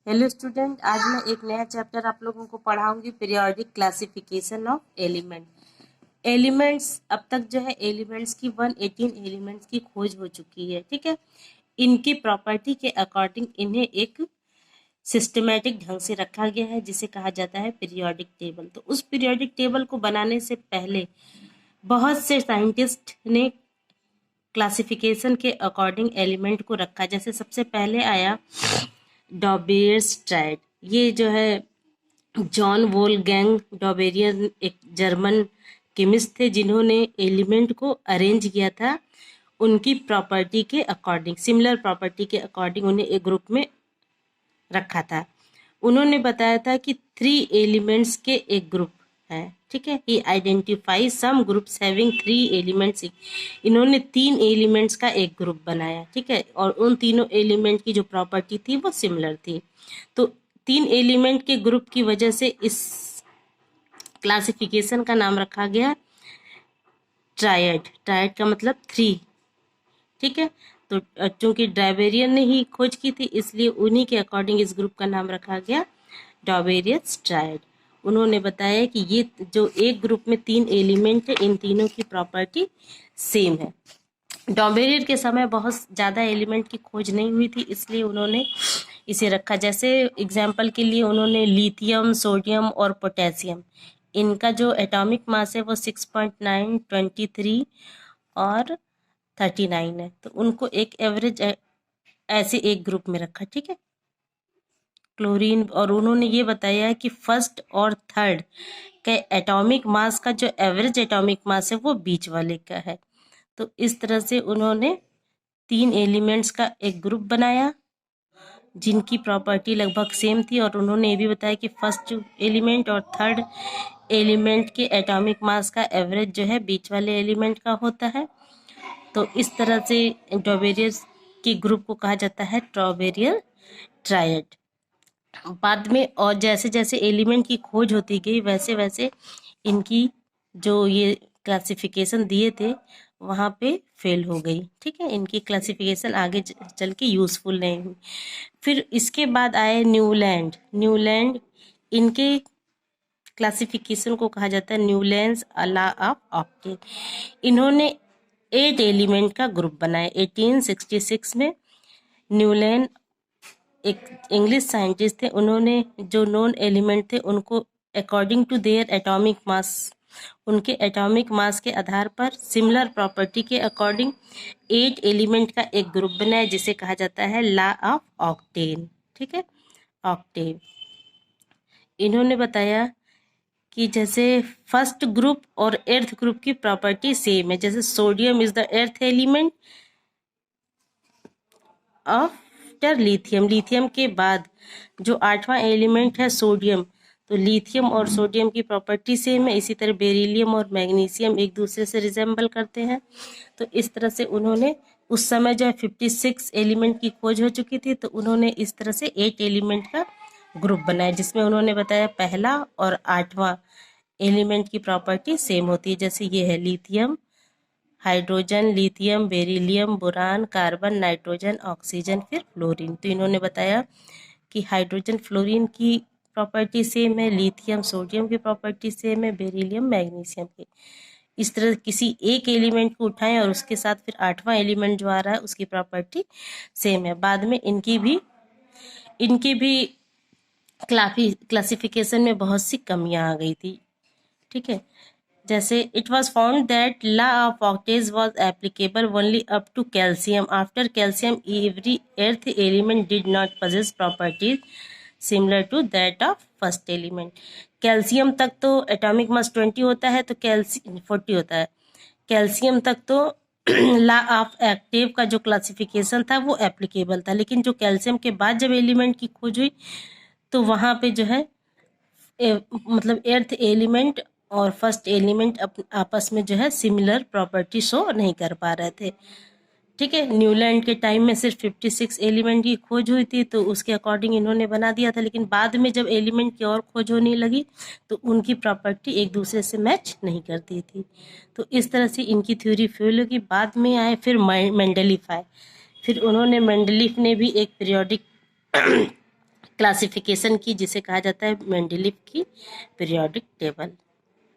Hello student, आज मैं एक नया चैप्टर आप लोगों को पढ़ाऊंगी, periodic classification of element. Elements, अब तक जो है एलिमेंट्स की 118 एलिमेंट्स की खोज हो चुकी है। ठीक है, इनकी प्रॉपर्टी के अकॉर्डिंग इन्हें एक सिस्टमेटिक ढंग से रखा गया है, जिसे कहा जाता है पीरियोडिक टेबल। तो उस पीरियोडिक टेबल को बनाने से पहले बहुत से साइंटिस्ट ने क्लासिफिकेशन के अकॉर्डिंग एलिमेंट को रखा। जैसे सबसे पहले आया डॉबेरियर्सट्राइड। ये जो है जॉन वोल्फगैंग डॉबेरियर एक जर्मन केमिस्ट थे, जिन्होंने एलिमेंट को अरेंज किया था उनकी प्रॉपर्टी के अकॉर्डिंग, सिमिलर प्रॉपर्टी के अकॉर्डिंग उन्हें एक ग्रुप में रखा था। उन्होंने बताया था कि 3 एलिमेंट्स के एक ग्रुप है। ठीक है, he identify some groups having 3 elements. इन्होंने 3 एलिमेंट्स का एक ग्रुप बनाया। ठीक है, और उन तीनों एलिमेंट की जो प्रॉपर्टी थी वो सिमिलर थी। तो 3 एलिमेंट के ग्रुप की वजह से इस क्लासिफिकेशन का नाम रखा गया ट्रायड। ट्रायड का मतलब 3। ठीक है, तो चूंकि ड्राइवेरियन ने ही खोज की थी, इसलिए उन्हीं के अकॉर्डिंग इस ग्रुप का नाम रखा गया डॉबेरियस ट्रायड। उन्होंने बताया कि ये जो एक ग्रुप में 3 एलिमेंट है, इन तीनों की प्रॉपर्टी सेम है। डॉबेरियर के समय बहुत ज़्यादा एलिमेंट की खोज नहीं हुई थी, इसलिए उन्होंने इसे रखा। जैसे एग्जाम्पल के लिए उन्होंने लिथियम, सोडियम और पोटेशियम, इनका जो एटॉमिक मास है वो 6.9, 23 और 39 है। तो उनको एक एवरेज ऐसे एक ग्रुप में रखा। ठीक है, क्लोरीन, और उन्होंने ये बताया कि फर्स्ट और थर्ड के एटॉमिक मास का जो एवरेज एटॉमिक मास है वो बीच वाले का है। तो इस तरह से उन्होंने 3 एलिमेंट्स का एक ग्रुप बनाया जिनकी प्रॉपर्टी लगभग सेम थी, और उन्होंने ये भी बताया कि फर्स्ट एलिमेंट और थर्ड एलिमेंट के एटॉमिक मास का एवरेज जो है बीच वाले एलिमेंट का होता है। तो इस तरह से डॉबेरियर के ग्रुप को कहा जाता है डॉबेरियर ट्रायड। बाद में और जैसे जैसे एलिमेंट की खोज होती गई, वैसे वैसे इनकी जो ये क्लासिफिकेशन दिए थे वहाँ पे फेल हो गई। ठीक है, इनकी क्लासिफिकेशन आगे चल के यूजफुल नहीं हुई। फिर इसके बाद आए न्यूलैंड। न्यूलैंड, इनके क्लासिफिकेशन को कहा जाता है न्यूलैंड्स लॉ ऑफ ऑक्टेव। इन्होंने 8 एलिमेंट का ग्रुप बनाया 1866 में। न्यूलैंड एक इंग्लिश साइंटिस्ट थे। उन्होंने जो नॉन एलिमेंट थे उनको according to their atomic mass, उनके एटॉमिक मास के आधार पर सिमिलर प्रॉपर्टी के अकॉर्डिंग 8 एलिमेंट का एक ग्रुप बनाया, जिसे कहा जाता है लॉ ऑफ ऑक्टेन। ठीक है, ऑक्टेव। इन्होंने बताया कि जैसे फर्स्ट ग्रुप और एर्थ ग्रुप की प्रॉपर्टी सेम है। जैसे sodium is the eighth element after lithium. Lithium के बाद जो 8वां एलिमेंट है सोडियम, तो लिथियम और सोडियम की प्रॉपर्टी सेम है। इसी तरह बेरिलियम और मैग्नीशियम एक दूसरे से रिजेंबल करते हैं। तो इस तरह से उन्होंने उस समय जो है 56 एलिमेंट की खोज हो चुकी थी, तो उन्होंने इस तरह से 8 एलिमेंट का ग्रुप बनाया, जिसमें उन्होंने बताया पहला और 8वां एलिमेंट की प्रॉपर्टी सेम होती है। जैसे ये है lithium, hydrogen, lithium, beryllium, boron, carbon, nitrogen, oxygen, फिर फ्लोरीन। तो इन्होंने बताया कि हाइड्रोजन फ्लोरीन की प्रॉपर्टी सेम है, लिथियम सोडियम की प्रॉपर्टी सेम है, बेरिलियम मैग्नीशियम की। इस तरह किसी एक एलिमेंट को उठाएं और उसके साथ फिर 8वां एलिमेंट जो आ रहा है उसकी प्रॉपर्टी सेम है। बाद में इनकी भी क्लासिफिकेशन में बहुत सी कमियां आ गई थी। ठीक है, जैसे it was found that law of octave was applicable only up to calcium. After calcium every eighth element did not possess properties similar to that of first element. Calcium तक तो एटॉमिक मास 20 होता है, तो calcium 40 होता है। Calcium तक तो law of active का जो क्लासिफिकेशन था वो एप्लीकेबल था, लेकिन जो कैल्शियम के बाद जब एलिमेंट की खोज हुई तो वहाँ पे जो है मतलब एर्थ एलिमेंट और फर्स्ट एलिमेंट आपस में जो है सिमिलर प्रॉपर्टी शो नहीं कर पा रहे थे। ठीक है, न्यूलैंड के टाइम में सिर्फ 56 एलिमेंट की खोज हुई थी, तो उसके अकॉर्डिंग इन्होंने बना दिया था, लेकिन बाद में जब एलिमेंट की और खोज होने लगी तो उनकी प्रॉपर्टी एक दूसरे से मैच नहीं करती थी। तो इस तरह से इनकी थ्योरी फेल होगी। बाद में आए फिर मेंडलीफ आए। फिर उन्होंने, मेंडलीफ ने भी एक पीरियोडिक क्लासिफिकेशन की, जिसे कहा जाता है मेंडलीव की पीरियोडिक टेबल।